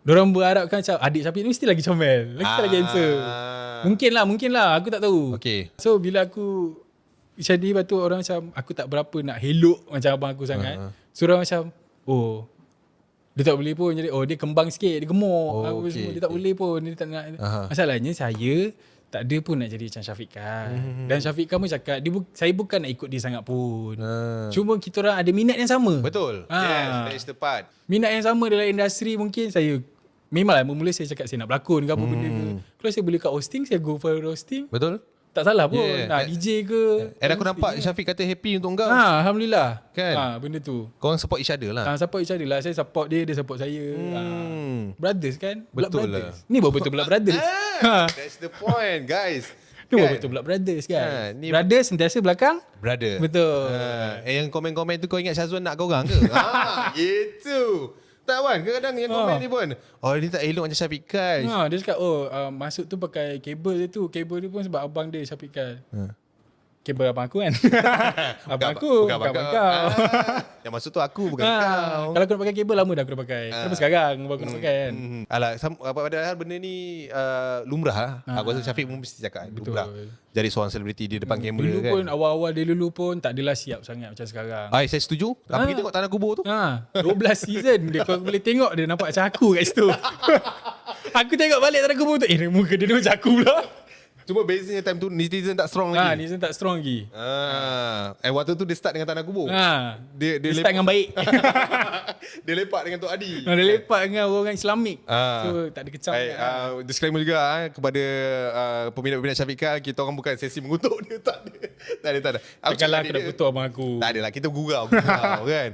Diorang berharapkan macam adik Syafiq ni mesti lagi comel, lagi handsome. Mungkin lah, aku tak tahu. Okay. So bila aku jadi, lepas tu orang macam aku tak berapa nak helok macam abang aku sangat. So orang macam, oh dia tak boleh pun, jadi dia kembang sikit, dia gemuk, semua, dia tak boleh pun, dia tak nak. Masalahnya saya tak ada pun nak jadi macam Syafiq Khan. Dan Syafiq Khan pun cakap saya bukan nak ikut dia sangat pun. Cuma kita orang ada minat yang sama. Betul. Yes, that is the part. Minat yang sama dalam industri. Mungkin saya memanglah mula saya cakap saya nak berlakon ke apa benda ke. Kalau saya boleh kat hosting, saya go for hosting. Betul. Tak salah pun. DJ ke. Aku nampak Syafiq kata happy untuk kau. Alhamdulillah. Kan? Benda tu. Korang support each other lah. Support each other lah. Saya support dia, dia support saya. Brothers kan? Blood Betul brothers. lah. Ni betul blood brothers. That's the point, guys. Ni betul blood brothers kan? ni Brothers sentiasa belakang. brother. Betul. Yang komen-komen tu kau ingat Syazwan nak kau orang ke? Gitu. Tak kan? Kadang-kadang yang komen ni pun, ni tak elok macam Syafiq Khan. Dia cakap, masuk tu pakai kabel dia tu. Kabel dia pun sebab abang dia Syafiq Khan. Kabel abang aku kan. Abang aku, bukan abang kau. Yang masuk tu aku, bukan kau. Kalau aku nak pakai kabel, lama dah aku dah pakai. Kenapa sekarang baru aku nak pakai kan? Alah, padahal benda ni lumrah lah. Aku rasa Syafiq pun mesti cakap lumrah. Jadi seorang selebriti di depan kamera Dulu kan. pun, awal-awal dia dulu pun tak adalah siap sangat macam sekarang. Saya setuju. Apa kita tengok Tanah Kubur tu? 12 season dia, kau boleh tengok dia nampak macam aku kat situ. Aku tengok balik Tanah Kubur tu, muka dia macam aku pula. Cuma bezanya time tu netizen tak strong lagi. Netizen tak strong lagi. Waktu tu dia start dengan Tanah Kubur. Dia start dengan baik. Dia lepak dengan Tok Adi. Dia lepak dengan orang Islamik. So tak ada kecam. Disclaimer juga kepada peminat-peminat Syafiq Khan, kita orang bukan sesi mengutuk dia. Tak ada. Takkanlah aku nak kutuk abang aku. Tak adalah, kita gurau kan.